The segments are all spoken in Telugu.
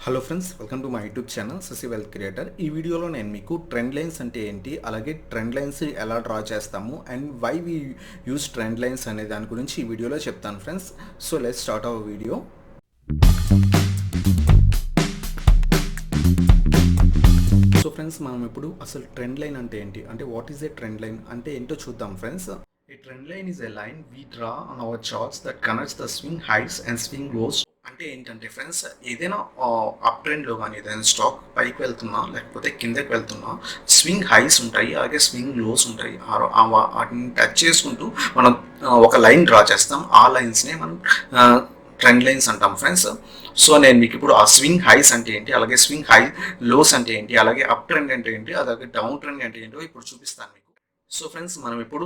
Hello friends, welcome to my YouTube channel Shashi wealth creator. ఈ వీడియోలో నేను మీకు ట్రెండ్ లైన్స్ అంటే ఏంటి, అలాగే ట్రెండ్ లైన్స్ ఎలా డ్రా చేస్తాము and why we use trend lines అనే దాని గురించి ఈ వీడియోలో చెప్తాను friends. So let's start our video. So friends, మనం ఇప్పుడు అసలు ట్రెండ్ లైన్ అంటే ఏంటి, అంటే what is a trend line అంటే ఏంటో చూద్దాం friends. A trend line is a line we draw on our charts that connects the swing highs and swing lows. అంటే ఏంటంటే ఫ్రెండ్స్, ఏదైనా అప్ ట్రెండ్లో కానీ ఏదైనా స్టాక్ పైకి వెళ్తున్నా లేకపోతే కిందకి వెళ్తున్నా స్వింగ్ హైస్ ఉంటాయి, అలాగే స్వింగ్ లోస్ ఉంటాయి. వాటిని టచ్ చేసుకుంటూ మనం ఒక లైన్ డ్రా చేస్తాం. ఆ లైన్స్నే మనం ట్రెండ్ లైన్స్ అంటాం ఫ్రెండ్స్. సో నేను మీకు ఇప్పుడు ఆ స్వింగ్ హైస్ అంటే ఏంటి, అలాగే స్వింగ్ హై లోస్ అంటే ఏంటి, అలాగే అప్ ట్రెండ్ అంటే ఏంటి, అలాగే డౌన్ ట్రెండ్ అంటే ఏంటో ఇప్పుడు చూపిస్తాను మీకు. సో ఫ్రెండ్స్, మనం ఇప్పుడు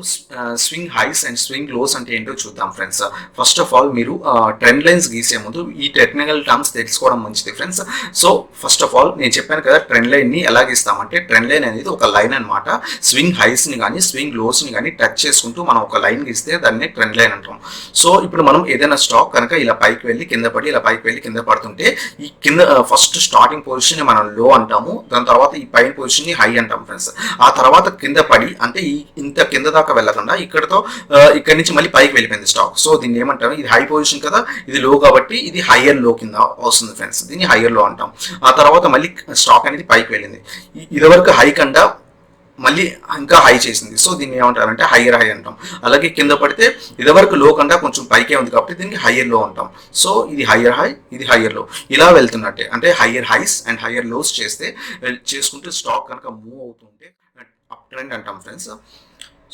swing highs and swing lows అంటే ఏంటో చూద్దాం ఫ్రెండ్స్. ఫస్ట్ ఆఫ్ ఆల్ మీరు ట్రెండ్ లైన్స్ గీసే ముందు ఈ టెక్నికల్ టర్మ్స్ తెలుసుకోవడం మంచిది friends. So first of all నేను చెప్పాను కదా, ట్రెండ్ లైన్ని ఎలా గీస్తామంటే, ట్రెండ్ లైన్ అనేది ఒక లైన్ అనమాట. స్వింగ్ హైస్ని కానీ స్వింగ్ లోస్ని కానీ టచ్ చేసుకుంటూ మనం ఒక లైన్ గీస్తే దాన్ని ట్రెండ్ లైన్ అంటాం. సో ఇప్పుడు మనం ఏదైనా స్టాక్ కనుక ఇలా పైకి వెళ్ళి కింద పడి, ఇలా పైకి వెళ్ళి కింద పడుతుంటే ఈ కింద ఫస్ట్ స్టార్టింగ్ పొజిషన్ మనం లో అంటాము, దాని తర్వాత ఈ పైన పొజిషన్ ని హై అంటాం ఫ్రెండ్స్. ఆ తర్వాత కింద పడి అంటే ఇంత కింద దాకా వెళ్ళకుండా ఇక్కడి నుంచి మళ్ళీ పైకి వెళ్ళిపోయింది స్టాక్. సో దీన్ని ఏమంటాము, ఇది హై పొజిషన్ కదా, ఇది లో కాబట్టి ఇది హయ్యర్ లో కింద వస్తుంది ఫ్రెండ్స్, దీన్ని హయ్యర్ లో అంటాం. ఆ తర్వాత మళ్ళీ స్టాక్ అనేది పైకి వెళ్ళింది, ఇదివరకు హై కన్నా మళ్ళీ ఇంకా హై చేసింది. సో దీన్ని ఏమంటారంటే హయ్యర్ హై అంటాం. అలాగే కింద పడితే ఇదివరకు లో కన్నా కొంచెం పైకే ఉంది కాబట్టి దీనికి హయ్యర్ లో అంటాం. సో ఇది హయ్యర్ హై, ఇది హయ్యర్ లో, ఇలా వెళ్తున్నట్టే. అంటే higher highs and higher lows చేసుకుంటే స్టాక్ కనుక మూవ్ అవుతుంటే అప్ ట్రెండ్ అంటాం ఫ్రెండ్స్.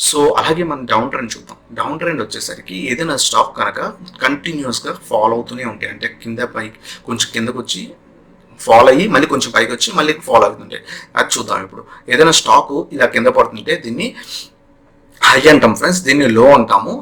సో అలాగే మనం డౌన్ ట్రెండ్ చూద్దాం. డౌన్ ట్రెండ్ వచ్చేసరికి ఏదైనా స్టాక్ కనుక కంటిన్యూస్గా ఫాలో అవుతూనే ఉంటాయి, అంటే కింద పైకి కొంచెం కిందకు వచ్చి ఫాలో అయ్యి మళ్ళీ కొంచెం పైకి వచ్చి మళ్ళీ ఫాలో అవుతుంటాయి. అది చూద్దాం ఇప్పుడు. ఏదైనా స్టాక్ ఇలా కింద పడుతుంటే దీన్ని హై అంటాం ఫ్రెండ్స్, దీన్ని లో అంటాము.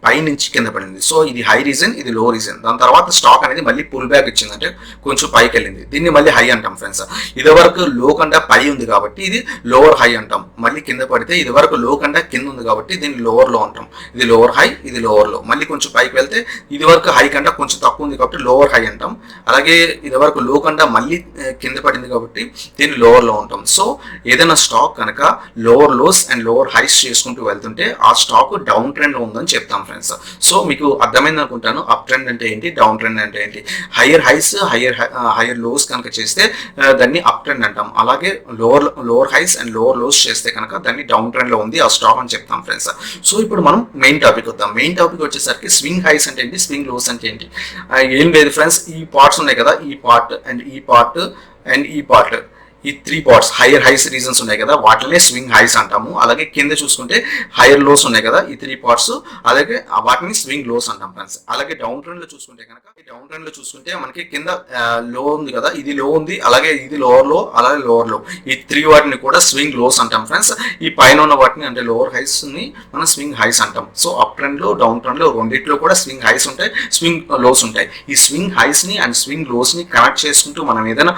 పై నుంచి కింద పడింది, సో ఇది హై రీజన్, ఇది లో రీజన్. దాని తర్వాత స్టాక్ అనేది మళ్ళీ పుల్ బ్యాక్ ఇచ్చింది, అంటే కొంచెం పైకి వెళ్ళింది, దీన్ని మళ్ళీ హై అంటాం ఫ్రెండ్స్. ఇది వరకు లో కంటే పై ఉంది కాబట్టి ఇది లోవర్ హై అంటాం. మళ్ళీ కింద పడితే ఇది వరకు లో కంటే కింద ఉంది కాబట్టి దీన్ని లోవర్ లో అంటాం. ఇది లోవర్ హై, ఇది లోవర్ లో. మళ్ళీ కొంచెం పైకి వెళ్తే ఇది వరకు హై కంటే కొంచెం తక్కువ ఉంది కాబట్టి లోవర్ హై అంటాం. అలాగే ఇది వరకు లో కంటే మళ్ళీ కింద పడింది కాబట్టి దీన్ని లోవర్ లో అంటాం. సో ఏదైనా స్టాక్ కనుక lower lows and lower highs చేసుకుంటూ వెళ్తుంటే ఆ స్టాక్ డౌన్ ట్రెండ్ లో ఉందని చెప్తాం ఫ్రెండ్స్. సో మీకు అర్థమైంది అనుకుంటాను, అప్ ట్రెండ్ అంటే ఏంటి, డౌన్ ట్రెండ్ అంటే ఏంటి. హయ్యర్ హైస్ హయ్యర్ లోస్ కనుక చేస్తే దాన్ని అప్ ట్రెండ్ అంటాం. అలాగే lower highs and lower lows చేస్తే కనుక దాన్ని డౌన్ ట్రెండ్ లో ఉంది ఆ స్టాక్ అని చెప్తాం ఫ్రెండ్స్. సో ఇప్పుడు మనం మెయిన్ టాపిక్ వద్దాం. మెయిన్ టాపిక్ వచ్చేసరికి స్వింగ్ హైస్ అంటే ఏంటి, స్వింగ్ లోస్ అంటే ఏంటి. ఏం లేదు ఫ్రెండ్స్, ఈ పార్ట్స్ ఉన్నాయి కదా, ఈ పార్ట్ అండ్ ఈ పార్ట్ అండ్ ఈ పార్ట్, ఈ three parts higher highs reasons ఉన్నాయి కదా, వాటినే స్వింగ్ హైస్ అంటాము. అలాగే కింద చూసుకుంటే హైయర్ లోస్ ఉన్నాయి కదా, ఈ త్రీ పార్ట్స్, అలాగే వాటిని స్వింగ్ లోస్ అంటాం ఫ్రెండ్స్. అలాగే డౌన్ ట్రెండ్ లో చూసుకుంటే కనుక, డౌన్ ట్రెండ్ లో చూసుకుంటే మనకి కింద లో ఉంది కదా, ఇది లో ఉంది, అలాగే ఇది లోవర్ లో, అలాగే లోవర్ లో, ఈ త్రీ వాటిని కూడా స్వింగ్ లోస్ అంటాం ఫ్రెండ్స్. ఈ పైన ఉన్న వాటిని అంటే లోవర్ హైస్ ని మనం స్వింగ్ హైస్ అంటాం. సో అప్ ట్రెండ్ లో డౌన్ ట్రెండ్ లో రెండిట్లో కూడా స్వింగ్ హైస్ ఉంటాయి, స్వింగ్ లోస్ ఉంటాయి. ఈ స్వింగ్ హైస్ ని అండ్ స్వింగ్ లోస్ ని కనెక్ట్ చేసుకుంటూ మనం ఏదైనా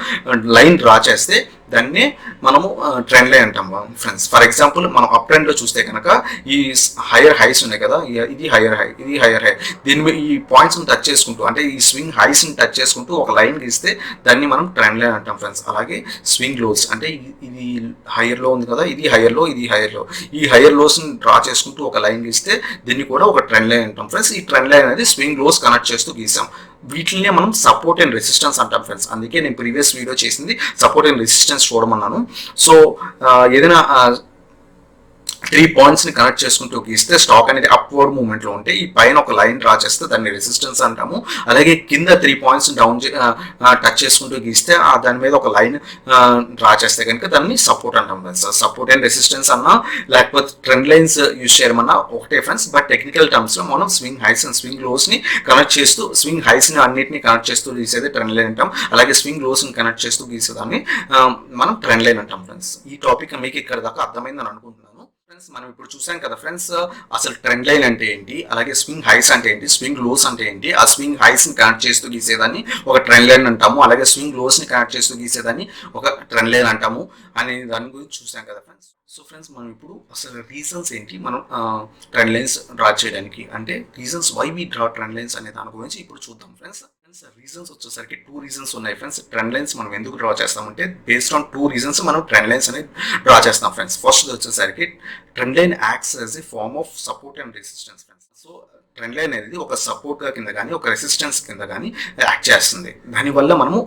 లైన్ డ్రా చేస్తే దాన్ని మనము ట్రెండ్ లైన్ అంటాం ఫ్రెండ్స్. ఫర్ ఎగ్జాంపుల్ మనం అప్ ట్రెండ్ లో చూస్తే కనుక ఈ హైయర్ హైస్ ఉన్నాయి కదా, ఇది హైయర్ హై, ఇది హైయర్ హై, దీని ఈ పాయింట్స్ టచ్ చేసుకుంటూ అంటే ఈ స్వింగ్ హైస్ ని టచ్ చేసుకుంటూ ఒక లైన్ గీస్తే దాన్ని మనం ట్రెండ్ లైన్ అంటాం ఫ్రెండ్స్. అలాగే స్వింగ్ లోస్ అంటే ఇది హైయర్ లో ఉంది కదా, ఇది హైయర్ లో, ఇది హైయర్ లో, ఈ హైయర్ లోస్ ని డ్రా చేసుకుంటూ ఒక లైన్ గీస్తే దీన్ని కూడా ఒక ట్రెండ్ లైన్ అంటాం ఫ్రెండ్స్. ఈ ట్రెండ్ లైన్ అనేది స్వింగ్ లోస్ కనెక్ట్ చేస్తూ గీసాం. వీటినే మనం సపోర్ట్ అండ్ రెసిస్టెన్స్ అంటాం ఫ్రెండ్స్. అందుకే నేను ప్రీవియస్ వీడియో చేసింది సపోర్ట్ అండ్ రెసిస్టెన్స్ చూడమన్నాను. సో ఏదైనా త్రీ పాయింట్స్ ని కనెక్ట్ చేసుకుంటూ గీస్తే స్టాక్ అనేది అప్వర్డ్ మూవ్మెంట్ లో ఉంటే ఈ పైన ఒక లైన్ డ్రా చేస్తే దాన్ని రెసిస్టెన్స్ అంటాము. అలాగే కింద త్రీ పాయింట్స్ డౌన్ టచ్ చేసుకుంటూ గీస్తే దాని మీద ఒక లైన్ డ్రా చేస్తే కనుక దాన్ని సపోర్ట్ అంటాం ఫ్రెండ్స్. సపోర్ట్ అండ్ రెసిస్టెన్స్ అన్నా లేకపోతే ట్రెండ్ లైన్స్ యూజ్ చేయమన్నా ఒకటే ఫ్రెండ్స్. బట్ టెక్నికల్ టర్మ్స్ లో మనం swing highs and swing lows ని కనెక్ట్ చేస్తూ, స్వింగ్ హైస్ ని అన్నిటిని కనెక్ట్ చేస్తూ గీసేది ట్రెండ్ లైన్ అంటాం. అలాగే స్వింగ్ లోస్ ని కనెక్ట్ చేస్తూ గీసేదాన్ని మనం ట్రెండ్ లైన్ అంటాం ఫ్రెండ్స్. ఈ టాపిక్ మీకు ఇక్కడ దాకా అర్థమైందని అనుకుంటున్నాను ఫ్రెండ్స్. మనం ఇప్పుడు చూసాం కదా ఫ్రెండ్స్, అసలు ట్రెండ్ లైన్ అంటే ఏంటి, అలాగే స్వింగ్ హైస్ అంటే ఏంటి, స్వింగ్ లోస్ అంటే ఏంటి. ఆ స్వింగ్ హైస్ ని కనెక్ట్ చేస్తూ గీసేదాన్ని ఒక ట్రెండ్ లైన్ అంటాము. అలాగే స్వింగ్ లోస్ ని కనెక్ట్ చేస్తూ గీసేదాన్ని ఒక ట్రెండ్ లైన్ అంటాము అనే దాని గురించి చూసాం కదా ఫ్రెండ్స్. సో ఫ్రెండ్స్, మనం ఇప్పుడు అసలు రీజన్స్ ఏంటి మనం ట్రెండ్ లైన్స్ డ్రా చేయడానికి, అంటే reasons why we draw trend lines అనే దాని గురించి ఇప్పుడు చూద్దాం ఫ్రెండ్స్. రీజన్స్ వచ్చేసరికి 2 రీజన్స్ ఉన్నాయి ఫ్రెండ్స్. ట్రెండ్ లైన్స్ మనం ఎందుకు డ్రా చేస్తామంటే బేస్డ్ ఆన్ 2 రీజన్స్ మనం ట్రెండ్ లైన్స్ అనేది డ్రా చేస్తాం ఫ్రెండ్స్. ఫస్ట్ వచ్చేసరికి trend line acts as a form of support and resistance friends. So trend line అనేది ఒక సపోర్ట్గా కింద కానీ ఒక రెసిస్టెన్స్ కింద కానీ యాక్ట్ చేస్తుంది. దానివల్ల మనము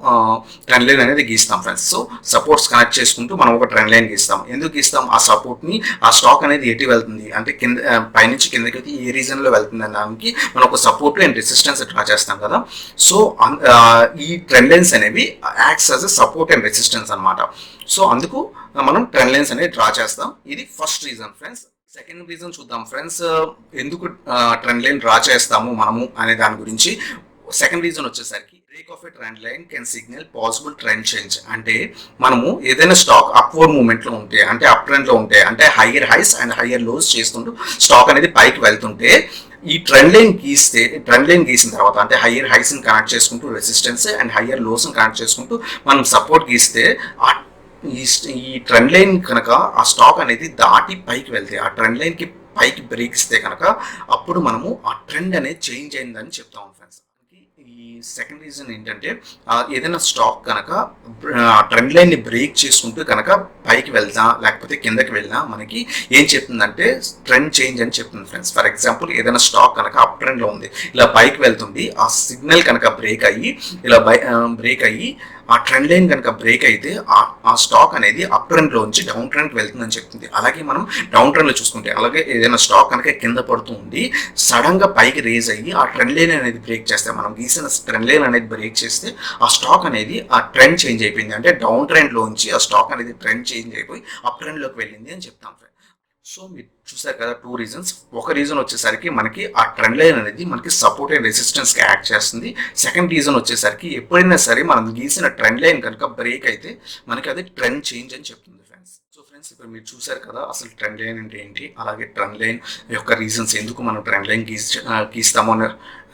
ట్రెండ్ లైన్ అనేది గీస్తాం ఫ్రెండ్స్. సో సపోర్ట్స్ కనెక్ట్ చేసుకుంటూ మనం ఒక ట్రెండ్ లైన్ గీస్తాం. ఎందుకు గీస్తాం? ఆ సపోర్ట్ని ఆ స్టాక్ అనేది ఎటు వెళ్తుంది అంటే కింద పైనుంచి కిందకి ఏ రీజన్లో వెళ్తుంది అనడానికి మనం ఒక సపోర్ట్ అండ్ రెసిస్టెన్స్ డ్రా చేస్తాం కదా. సో ఈ ట్రెండ్ లైన్స్ అనేవి acts as a support and resistance అనమాట. సో అందుకు మనం ట్రెండ్ లైన్స్ అనేది డ్రా చేస్తాం. ఇది first reason friends. Second reason చూద్దాం ఫ్రెండ్స్, ఎందుకు ట్రెండ్ లైన్ డ్రా చేస్తాము మనము అనే దాని గురించి. సెకండ్ రీజన్ వచ్చేసరికి break of a trend line can signal possible trend change. అంటే మనము ఏదైనా స్టాక్ అప్వర్డ్ మూమెంట్లో ఉంటే అంటే అప్ ట్రెండ్లో ఉంటే అంటే higher highs and higher lows చేసుకుంటూ స్టాక్ అనేది పైకి వెళ్తుంటే ఈ ట్రెండ్ లైన్ గీసిన తర్వాత అంటే హయ్యర్ హైస్ని కనెక్ట్ చేసుకుంటూ రెసిస్టెన్స్ అండ్ హయ్యర్ లోస్ని కనెక్ట్ చేసుకుంటూ మనం సపోర్ట్ గీస్తే ఈ ట్రెండ్ లైన్ కనుక ఆ స్టాక్ అనేది దాటి పైకి వెళ్తే ఆ ట్రెండ్ లైన్కి పైకి బ్రేక్ ఇస్తే కనుక అప్పుడు మనము ఆ ట్రెండ్ అనేది చేంజ్ అయిందని చెప్తాము ఫ్రెండ్స్. ఈ సెకండ్ రీజన్ ఏంటంటే ఏదైనా స్టాక్ కనుక ట్రెండ్ లైన్ని బ్రేక్ చేసుకుంటూ కనుక పైకి వెళ్దా లేకపోతే కిందకి వెళ్ళినా మనకి ఏం చెప్తుందంటే ట్రెండ్ చేంజ్ అని చెప్తుంది ఫ్రెండ్స్. ఫర్ ఎగ్జాంపుల్ ఏదైనా స్టాక్ కనుక అప్ ట్రెండ్లో ఉంది, ఇలా పైకి వెళ్తుంది, ఆ సిగ్నల్ కనుక బ్రేక్ అయ్యి ఆ ట్రెండ్ లైన్ కనుక బ్రేక్ అయితే ఆ స్టాక్ అనేది అప్ ట్రెండ్లోంచి డౌన్ ట్రెండ్కి వెళ్తుందని చెప్తుంది. అలాగే మనం డౌన్ ట్రెండ్లో చూసుకుంటే అలాగే ఏదైనా స్టాక్ కనుక కింద పడుతూ ఉండి సడన్గా పైకి రేజ్ అయ్యి ఆ ట్రెండ్ లైన్ అనేది బ్రేక్ చేస్తే మనం గీసిన ట్రెండ్ లైన్ అనేది బ్రేక్ చేస్తే ఆ స్టాక్ అనేది ఆ ట్రెండ్ చేంజ్ అయిపోయింది అంటే డౌన్ ట్రెండ్లోంచి ఆ స్టాక్ అనేది ట్రెండ్ చేంజ్ అయిపోయి అప్ ట్రెండ్లోకి వెళ్ళింది అని చెప్తాం ఫ్రెండ్. సో మీరు చూసారు కదా 2 రీజన్స్. ఒక రీజన్ వచ్చేసరికి మనకి ఆ ట్రెండ్ లైన్ అనేది మనకి సపోర్ట్ అండ్ రెసిస్టెన్స్కి యాక్ట్ చేస్తుంది. సెకండ్ రీజన్ వచ్చేసరికి ఎప్పుడైనా సరే మనం గీసిన ట్రెండ్ లైన్ కనుక బ్రేక్ అయితే మనకి అది ట్రెండ్ చేంజ్ అని చెప్తుంది ఫ్రెండ్స్. సో ఫ్రెండ్స్ ఇప్పుడు మీరు చూసారు కదా అసలు ట్రెండ్ లైన్ అంటే ఏంటి, అలాగే ట్రెండ్ లైన్ యొక్క రీజన్స్ ఎందుకు మనం ట్రెండ్ లైన్ గీస్తామో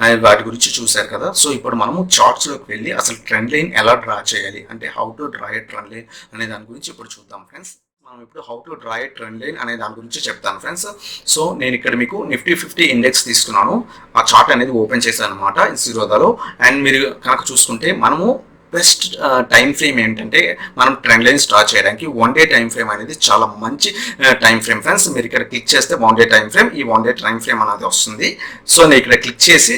అనే వాటి గురించి చూసారు కదా. సో ఇప్పుడు మనము చార్ట్స్లోకి వెళ్ళి అసలు ట్రెండ్ లైన్ ఎలా డ్రా చేయాలి అంటే how to draw A trend line అనే దాని గురించి ఇప్పుడు చూద్దాం ఫ్రెండ్స్. మనం ఇప్పుడు how to draw A trend line అనే దాని గురించి చెప్తాను ఫ్రెండ్స్. సో నేను ఇక్కడ మీకు నిఫ్టీ 50 ఇండెక్స్ తీసుకున్నాను, ఆ చార్ట్ అనేది ఓపెన్ చేశాను అనమాట జీరోదాలో. అండ్ మీరు కనుక చూసుకుంటే మనము బెస్ట్ టైం ఫ్రేమ్ ఏంటంటే మనం ట్రెండ్ లైన్ స్టార్ట్ చేయడానికి 1 డే టైం ఫ్రేమ్ అనేది చాలా మంచి టైం ఫ్రేమ్ ఫ్రెండ్స్. మీరు ఇక్కడ క్లిక్ చేస్తే 1 డే టైం ఫ్రేమ్, ఈ 1 డే టైం ఫ్రేమ్ అనేది వస్తుంది. సో నేను ఇక్కడ క్లిక్ చేసి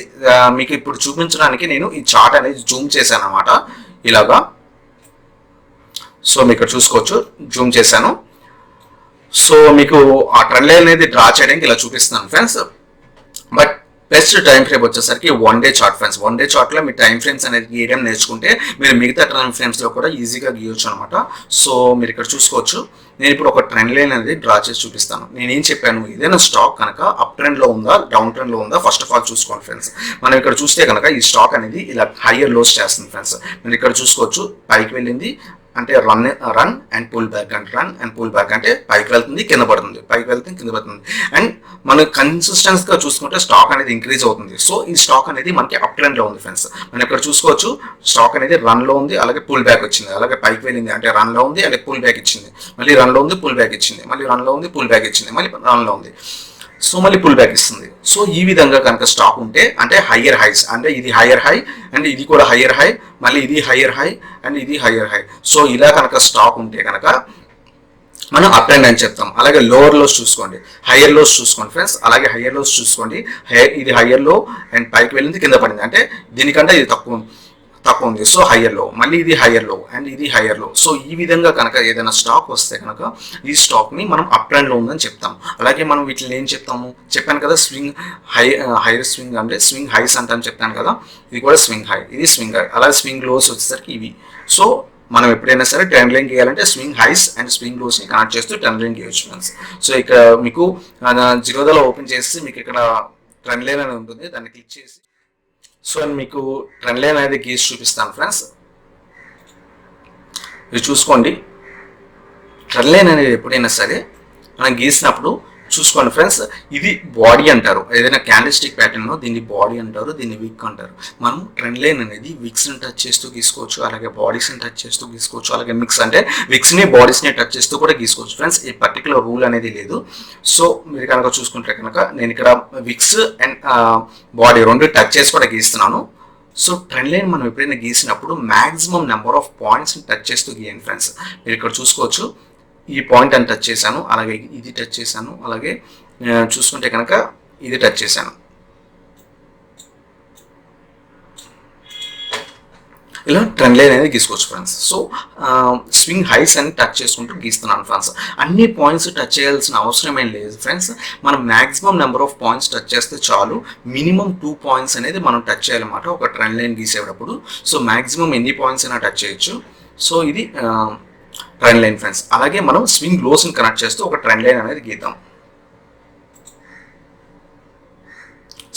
మీకు ఇప్పుడు చూపించడానికి నేను ఈ చార్ట్ అనేది జూమ్ చేశాను అనమాట ఇలాగా. సో మీకు ఇక్కడ చూసుకోవచ్చు జూమ్ చేశాను. సో మీకు ఆ ట్రెండ్ లైన్ అనేది డ్రా చేయడానికి ఇలా చూపిస్తున్నాను friends. But best time frame వచ్చేసరికి 1 డే చార్ట్ ఫ్రెండ్స్. 1 డే చార్ట్లో మీ టైం ఫ్రేమ్స్ అనేది గీయడం నేర్చుకుంటే మీరు మిగతా టైం ఫ్రేమ్స్లో కూడా ఈజీగా గీయొచ్చు అనమాట. సో మీరు ఇక్కడ చూసుకోవచ్చు నేను ఇప్పుడు ఒక ట్రెండ్ లైన్ అనేది డ్రా చేసి చూపిస్తాను. నేనేం చెప్పాను, ఏదైనా స్టాక్ కనుక అప్ ట్రెండ్లో ఉందా డౌన్ ట్రెండ్లో ఉందా ఫస్ట్ ఆఫ్ ఆల్ చూసుకోండి ఫ్రెండ్స్. మనం ఇక్కడ చూస్తే కనుక ఈ స్టాక్ అనేది ఇలా హయ్యర్ లోస్ చేస్తుంది ఫ్రెండ్స్. మీరు ఇక్కడ చూసుకోవచ్చు పైకి వెళ్ళింది అంటే run and pull back and run and pull back అంటే పైకి వెళ్తుంది కింద పడుతుంది, పైకి వెళ్తుంది కింద పడుతుంది. అండ్ మనం కన్సిస్టెన్స్గా చూసుకుంటే స్టాక్ అనేది ఇంక్రీజ్ అవుతుంది. సో ఈ స్టాక్ అనేది మనకి అప్ ట్రెండ్లో ఉంది ఫ్రెండ్స్. మనం ఇక్కడ చూసుకోవచ్చు స్టాక్ అనేది రన్లో ఉంది, అలాగే పుల్ బ్యాక్ వచ్చింది, అలాగే పైకి వెళ్ళింది అంటే రన్లో ఉంది, అలాగే పుల్ బ్యాక్ ఇచ్చింది, మళ్ళీ రన్లో ఉంది పుల్ బ్యాక్ ఇచ్చింది, మళ్ళీ రన్లో ఉంది పుల్ బ్యాక్ ఇచ్చింది, మళ్ళీ రన్లో ఉంది, సో మళ్ళీ పుల్ బ్యాక్ ఇస్తుంది. సో ఈ విధంగా కనుక స్టాక్ ఉంటే అంటే హయ్యర్ హైస్ అంటే ఇది హయ్యర్ హై అండ్ ఇది కూడా హయ్యర్ హై, మళ్ళీ ఇది హయ్యర్ హై అండ్ ఇది హయ్యర్ హై. సో ఇలా కనుక స్టాక్ ఉంటే కనుక మనం అప్ ట్రెండ్ అని చెప్తాం. అలాగే లోవర్ లోస్ చూసుకోండి, హయ్యర్ లోస్ చూసుకోండి ఫ్రెండ్స్. అలాగే హయ్యర్ లోస్ చూసుకోండి, ఇది హయ్యర్ లో అండ్ పైకి వెళ్ళింది కింద పడింది అంటే దీనికంటే ఇది తక్కువ ఉంది. సో హయ్యర్ లో, మళ్ళీ ఇది హయ్యర్ లో అండ్ ఇది హయ్యర్ లో. సో ఈ విధంగా కనుక ఏదైనా స్టాక్ వస్తే కనుక ఈ స్టాక్ ని మనం అప్ ట్రెండ్ లో ఉందని చెప్తాం. అలాగే మనం వీటిని ఏం చెప్తాము చెప్పాను కదా, స్వింగ్ హైయర్ స్వింగ్ అంటే స్వింగ్ హైస్ అంటాను చెప్పాను కదా, ఇది కూడా స్వింగ్ హై, ఇది స్వింగ్ హై. అలాగే స్వింగ్ లోస్ వచ్చేసరికి ఇవి. సో మనం ఎప్పుడైనా సరే ట్రెండ్ లైన్ గీయాలంటే swing highs and swing lows ని కనెక్ట్ చేస్తూ ట్రెండ్ లైన్ గీయొచ్చు ఫ్రెండ్స్. సో ఇక్కడ మీకు జీరోదాలో ఓపెన్ చేసి మీకు ఇక్కడ ట్రెండ్ లైన్ అనేది ఉంటుంది, దాన్ని క్లిక్ చేసి సో మీకు ట్రెండ్ లైన్ అనేది గీసి చూపిస్తాను ఫ్రెండ్స్. ఇది చూసుకోండి, ట్రెండ్ లైన్ అనేది ఎప్పుడైనా సరే మనం గీసినప్పుడు చూసుకోండి ఫ్రెండ్స్, ఇది బాడీ అంటారు. ఏదైనా క్యాండిల్స్టిక్ ప్యాటర్న్ దీన్ని బాడీ అంటారు, దీన్ని విక్ అంటారు. మనం ట్రెండ్ లైన్ అనేది విక్స్ని టచ్ చేస్తూ గీసుకోవచ్చు, అలాగే బాడీస్ని టచ్ చేస్తూ గీసుకోవచ్చు, అలాగే మిక్స్ అంటే విక్స్ని బాడీస్ని టచ్ చేస్తూ కూడా గీసుకోవచ్చు ఫ్రెండ్స్. ఈ పర్టికులర్ రూల్ అనేది లేదు. సో మీరు కనుక చూసుకుంటే కనుక నేను ఇక్కడ విక్స్ అండ్ బాడీ రెండు టచ్ చేసి కూడా గీస్తున్నాను. సో ట్రెండ్ లైన్ మనం ఎప్పుడైనా గీసినప్పుడు మ్యాక్సిమం నెంబర్ ఆఫ్ పాయింట్స్ని టచ్ చేస్తూ గీయండి ఫ్రెండ్స్. మీరు ఇక్కడ చూసుకోవచ్చు, ఈ పాయింట్ అని టచ్ చేశాను, అలాగే ఇది టచ్ చేశాను, అలాగే చూసుకుంటే కనుక ఇది టచ్ చేశాను. ఇలా ట్రెండ్ లైన్ అనేది గీసుకోవచ్చు ఫ్రెండ్స్. సో స్వింగ్ హైస్ అని టచ్ చేసుకుంటూ గీస్తున్నాను ఫ్రెండ్స్. అన్ని పాయింట్స్ టచ్ చేయాల్సిన అవసరం ఏం లేదు ఫ్రెండ్స్. మనం maximum number of points touch చేస్తే చాలు. మినిమం 2 పాయింట్స్ అనేది మనం టచ్ చేయాలన్నమాట ఒక ట్రెండ్ లైన్ గీసేటప్పుడు. సో మ్యాక్సిమం ఎన్ని పాయింట్స్ అయినా టచ్ చేయొచ్చు. సో ఇది ట్రెండ్ లైన్ ఫ్రెండ్స్. అలాగే మనం స్వింగ్ లోస్ని కనెక్ట్ చేస్తూ ఒక ట్రెండ్ లైన్ అనేది గీద్దాం.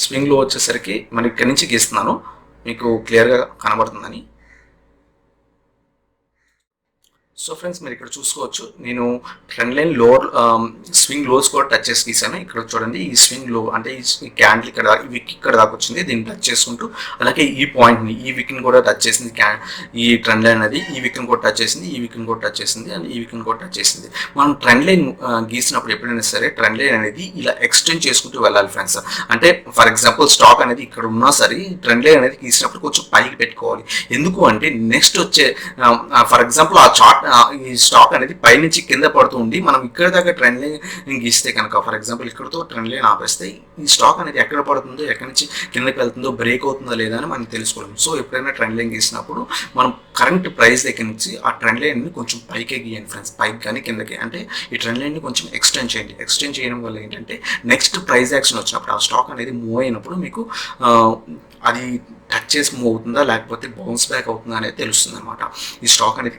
స్వింగ్ లో వచ్చేసరికి మనం ఇక్కడి నుంచి గీస్తున్నాను, మీకు క్లియర్గా కనబడుతుందని. సో ఫ్రెండ్స్ మీరు ఇక్కడ చూసుకోవచ్చు, నేను trend line lower swing lows కూడా టచ్ చేసి గీసాను. ఇక్కడ చూడండి, ఈ స్వింగ్ లో అంటే ఈ క్యాండిల్ ఇక్కడ ఈ విక్ ఇక్కడ దాకా వచ్చింది, దీన్ని టచ్ చేసుకుంటూ, అలాగే ఈ పాయింట్ని ఈ విక్ని కూడా టచ్ చేసింది. ఈ ట్రెండ్ లైన్ అనేది ఈ విక్ని కూడా టచ్ చేసింది, ఈ విక్ని కూడా టచ్ చేసింది, అండ్ ఈ విక్ని కూడా టచ్ చేసింది. మనం ట్రెండ్ లైన్ గీసినప్పుడు ఎప్పుడైనా సరే ట్రెండ్ లైన్ అనేది ఇలా ఎక్స్టెండ్ చేసుకుంటూ వెళ్ళాలి ఫ్రెండ్స్. అంటే ఫర్ ఎగ్జాంపుల్ స్టాక్ అనేది ఇక్కడ ఉన్నా సరే ట్రెండ్ లైన్ అనేది గీసినప్పుడు కొంచెం పైకి పెట్టుకోవాలి. ఎందుకు అంటే నెక్స్ట్ వచ్చే ఫర్ ఎగ్జాంపుల్ ఆ చార్ట్ ఈ స్టాక్ అనేది పైనుంచి కింద పడుతూ ఉండి మనం ఇక్కడ దాకా ట్రెండ్ లైన్ గీస్తే కనుక, ఫర్ ఎగ్జాంపుల్ ఇక్కడతో ట్రెండ్ లైన్ ఆపేస్తే ఈ స్టాక్ అనేది ఎక్కడ పడుతుందో, ఎక్కడి నుంచి కిందకి వెళ్తుందో, బ్రేక్ అవుతుందో లేదా అని మనం తెలుసుకోలేము. సో ఎప్పుడైనా ట్రెండ్ లైన్ గీసినప్పుడు మనం కరెంట్ ప్రైస్ దగ్గర నుంచి ఆ ట్రెండ్ లైన్ని కొంచెం పైకి గీయండి ఫ్రెండ్స్, పైకి కానీ కిందకి. అంటే ఈ ట్రెండ్ లైన్ని కొంచెం ఎక్స్టెండ్ చేయండి. ఎక్స్టెండ్ చేయడం వల్ల ఏంటంటే నెక్స్ట్ ప్రైస్ యాక్షన్ వచ్చినప్పుడు ఆ స్టాక్ అనేది మూవ్ అయినప్పుడు మీకు అది టచ్ చేసి మూవ్ అవుతుందా లేకపోతే బౌన్స్ బ్యాక్ అవుతుందా అనేది తెలుస్తుంది అనమాట. ఈ స్టాక్ అనేది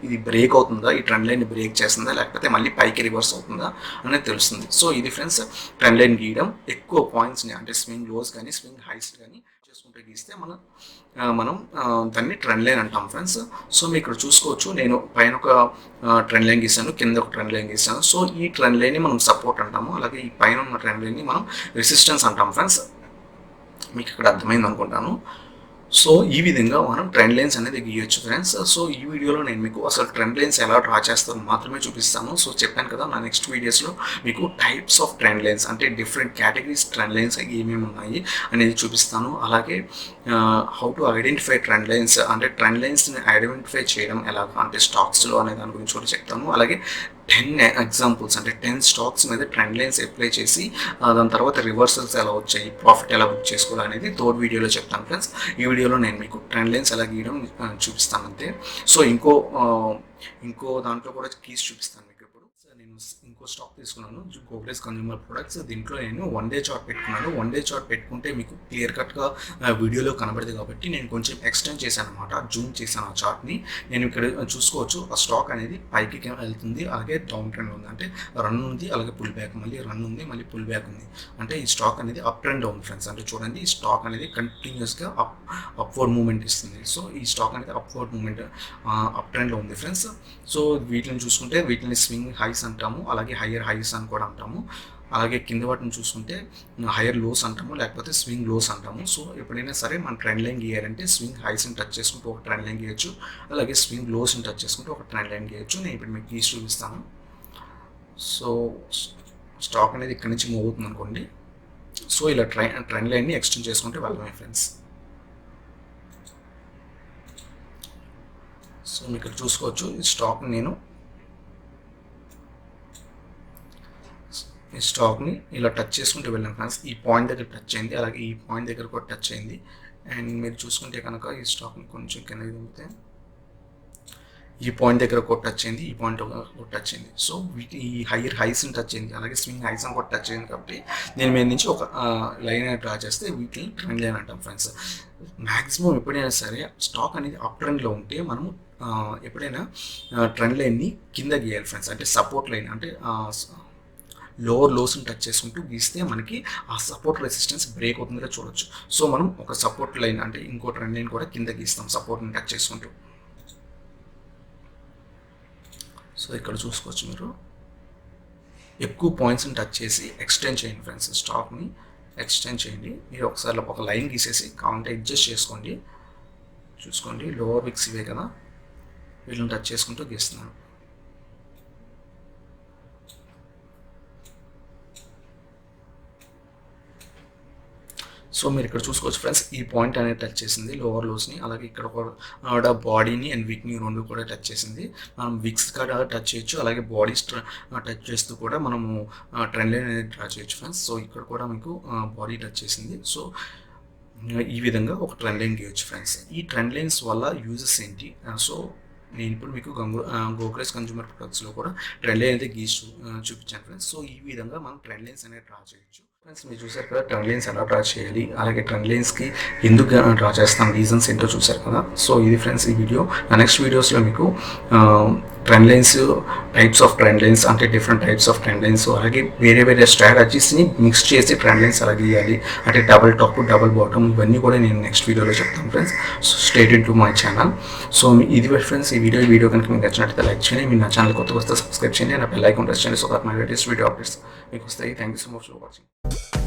ఇది బ్రేక్ అవుతుందా, ఈ ట్రెండ్ లైన్ బ్రేక్ చేస్తుందా లేకపోతే మళ్ళీ పైకి రివర్స్ అవుతుందా అనేది తెలుస్తుంది. సో ఇది ఫ్రెండ్స్ ట్రెండ్ లైన్ గీయడం. ఎక్కువ పాయింట్స్ని అంటే స్వింగ్ లోస్ కానీ స్వింగ్ హైస్ కానీ చేసుకుంటే గీస్తే మనం దాన్ని ట్రెండ్ లైన్ అంటాం ఫ్రెండ్స్. సో మీరు ఇక్కడ చూసుకోవచ్చు, నేను పైన ఒక ట్రెండ్ లైన్ గీసాను, కింద ఒక ట్రెండ్ లైన్ గీసాను. సో ఈ ట్రెండ్ లైన్ని మనం సపోర్ట్ అంటాము, అలాగే ఈ పైన ఉన్న ట్రెండ్ లైన్ని మనం రెసిస్టెన్స్ అంటాం ఫ్రెండ్స్. మీకు ఇక్కడ అర్థమైంది అనుకుంటాను. సో ఈ విధంగా మనం ట్రెండ్ లైన్స్ అనేది గీయొచ్చు ఫ్రెండ్స్. సో ఈ వీడియోలో నేను మీకు అసలు ట్రెండ్ లైన్స్ ఎలా డ్రా చేస్తారో మాత్రమే చూపిస్తాను. సో చెప్పాను కదా, నా నెక్స్ట్ వీడియోస్లో మీకు టైప్స్ ఆఫ్ ట్రెండ్ లైన్స్ అంటే డిఫరెంట్ కేటగిరీస్ ట్రెండ్ లైన్స్ ఏమేమి ఉన్నాయి అనేది చూపిస్తాను. అలాగే how to identify trend lines అంటే ట్రెండ్ లైన్స్ని ఐడెంటిఫై చేయడం ఎలాగ అంటే స్టాక్స్లో అనే దాని గురించి కూడా చెప్తాను. అలాగే 10 ఎగ్జాంపుల్స్ అంటే 10 స్టాక్స్ మీద ట్రెండ్ లైన్స్ అప్లై చేసి దాని తర్వాత రివర్సల్స్ ఎలా వచ్చాయి, ప్రాఫిట్ ఎలా బుక్ చేసుకోవాలి అనేది థర్డ్ వీడియోలో చెప్తాను ఫ్రెండ్స్. ఈ వీడియోలో నేను మీకు ట్రెండ్ లైన్స్ ఎలా గీయడం చూపిస్తాను అంతే. సో ఇంకో దాంట్లో కూడా కీస్ చూపిస్తాను మీకు. ఇప్పుడు నేను ఇంకో స్టాక్ తీసుకున్నాను, గోబ్లేస్ కన్జ్యూమర్ ప్రొడక్ట్స్. దీంట్లో నేను 1 డే చార్ట్ పెట్టుకున్నాను. 1 డే చార్ట్ పెట్టుకుంటే మీకు క్లియర్ కట్గా వీడియోలో కనబడదు కాబట్టి నేను కొంచెం ఎక్స్టెండ్ చేశాను అనమాట, జూమ్ చేశాను ఆ చార్ట్ని. నేను ఇక్కడ చూసుకోవచ్చు, ఆ స్టాక్ అనేది పైకి వెళ్తుంది, అలాగే డౌన్ ట్రెండ్ ఉంది, అంటే రన్ ఉంది, అలాగే పుల్ బ్యాక్, మళ్ళీ రన్ ఉంది, మళ్ళీ పుల్ బ్యాక్ ఉంది. అంటే ఈ స్టాక్ అనేది అప్ ట్రెండ్ డౌన్ ఫ్రెండ్స్. అంటే చూడండి, ఈ స్టాక్ అనేది కంటిన్యూస్గా అప్వర్డ్ మూవ్మెంట్ ఇస్తుంది. సో ఈ స్టాక్ అనేది అప్వర్డ్ మూవ్మెంట్ అప్ ట్రెండ్లో ఉంది ఫ్రెండ్స్. సో వీటిని చూసుకుంటే వీటిని స్వింగ్ హైస్ అంటాము, అలాగే హయ్యర్ హైస్ అని కూడా అంటాము. అలాగే కింద వాటిని చూసుకుంటే హయ్యర్ లోస్ అంటాము, లేకపోతే స్వింగ్ లోస్ అంటాము. సో ఎప్పుడైనా సరే మన ట్రెండ్ లైన్ గీయాలంటే స్వింగ్ హైస్ని టచ్ చేసుకుంటూ ఒక ట్రెండ్ లైన్ గీయచ్చు, అలాగే స్వింగ్ లోస్ని టచ్ చేసుకుంటూ ఒక ట్రెండ్ లైన్ గీయచ్చు. నేను ఇప్పుడు మీకు గీసి చూపిస్తాను. సో స్టాక్ అనేది ఇక్కడ నుంచి మూవ్ అవుతుంది అనుకోండి. సో ఇలా ట్రెండ్ లైన్ని ఎక్స్టెండ్ చేసుకుంటే వెళ్ళమే ఫ్రెండ్స్. సో మీకు ఇక్కడ చూసుకోవచ్చు, ఈ స్టాక్ని ఇలా టచ్ చేసుకుంటూ వెళ్ళాను ఫ్రెండ్స్. ఈ పాయింట్ దగ్గర టచ్ అయింది, అలాగే ఈ పాయింట్ దగ్గర కూడా టచ్ అయింది. అండ్ మీరు చూసుకుంటే కనుక ఈ స్టాక్ని కొంచెం కిందకి దింపితే ఈ పాయింట్ దగ్గర కూడా టచ్ అయింది, ఈ పాయింట్ కూడా టచ్ అయింది. సో ఈ హైయర్ హైస్ని టచ్ అయింది, అలాగే స్వింగ్ హైస్ని కూడా టచ్ అయింది. కాబట్టి నేను మీద నుంచి ఒక లైన్ డ్రా చేస్తే వీటిని ట్రెండ్ లైన్ అంటాం ఫ్రెండ్స్. మ్యాక్సిమం ఎప్పుడైనా సరే స్టాక్ అనేది అప్ ట్రెండ్లో ఉంటే మనము ఎప్పుడైనా ట్రెండ్ లైన్ని కింద గీయాలి ఫ్రెండ్స్. అంటే సపోర్ట్ లైన్ అంటే లోవర్ లోస్ని టచ్ చేసుకుంటూ గీస్తే మనకి ఆ సపోర్ట్ రెసిస్టెన్స్ బ్రేక్ అవుతుందిగా చూడొచ్చు. సో మనం ఒక సపోర్ట్ లైన్ అంటే ఇంకో ట్రెండ్ లైన్ కూడా కింద గీస్తాం సపోర్ట్ని టచ్ చేసుకుంటూ. సో ఇక్కడ చూసుకోవచ్చు, మీరు ఎక్కువ పాయింట్స్ని టచ్ చేసి ఎక్స్టెండ్ చేయండి ఫ్రెండ్స్. స్టాక్ని ఎక్స్టెండ్ చేయండి. మీరు ఒకసారి ఒక లైన్ గీసేసి కావాలంటే అడ్జస్ట్ చేసుకోండి. చూసుకోండి, లోవర్ విక్స్ ఇవే కదా, వీళ్ళని టచ్ చేసుకుంటూ గీస్తున్నాను. సో మీరు ఇక్కడ చూసుకోవచ్చు ఫ్రెండ్స్, ఈ పాయింట్ అనేది టచ్ చేసింది లోవర్ లోస్ని, అలాగే ఇక్కడ కూడా బాడీని అండ్ వీక్ని రెండు కూడా టచ్ చేసింది. మనం విక్స్ కూడా టచ్ చేయొచ్చు, అలాగే బాడీ టచ్ చేస్తూ కూడా మనము ట్రెండ్ లైన్ అనేది డ్రా చేయొచ్చు ఫ్రెండ్స్. సో ఇక్కడ కూడా మీకు బాడీ టచ్ చేసింది. సో ఈ విధంగా ఒక ట్రెండ్ లైన్ గీయొచ్చు ఫ్రెండ్స్. ఈ ట్రెండ్ లైన్స్ వల్ల యూజెస్ ఏంటి? సో నేను ఇప్పుడు మీకు గోగ్రేస్ కన్జ్యూమర్ ప్రొడక్ట్స్లో కూడా ట్రెండ్ లైన్ అయితే గీసి చూపించాను ఫ్రెండ్స్. సో ఈ విధంగా మనం ట్రెండ్ లైన్స్ అనేది డ్రా చేయొచ్చు ఫ్రెండ్స్. మీరు చూసారు కదా ట్రెండ్ లైన్స్ ఎలా డ్రా చేయాలి, అలాగే ట్రెండ్ లైన్స్కి ఎందుకు డ్రా చేస్తాం, రీజన్స్ ఏంటో చూసారు కదా. సో ఇది ఫ్రెండ్స్ ఈ వీడియో. నెక్స్ట్ వీడియోస్లో మీకు trend lines, types of trend lines అంటే different types of trend lines, అలాగే వేరే వేరే స్ట్రాటజీస్ని మిక్స్ చేసి ట్రెండ్ లైన్స్ ఎలా గీయాలి, అంటే డబుల్ టాప్ డబుల్ బాటమ్, ఇవన్నీ కూడా నేను నెక్స్ట్ వీడియోలో చెప్తాను friends. So state in to my channel. So ఇది ఫ్రెండ్స్ ఈ వీడియో కనుక మీకు నచ్చినట్లయితే లైక్ చేయండి, మీరు నా ఛానల్ కొత్తగా వస్తే సబ్స్క్రైబ్ చేయండి, నా బెల్ ఐకాన్ ప్రెస్ చేయండి. So that my latest video updates మీకు వస్తాయి. Thank you so much for watching.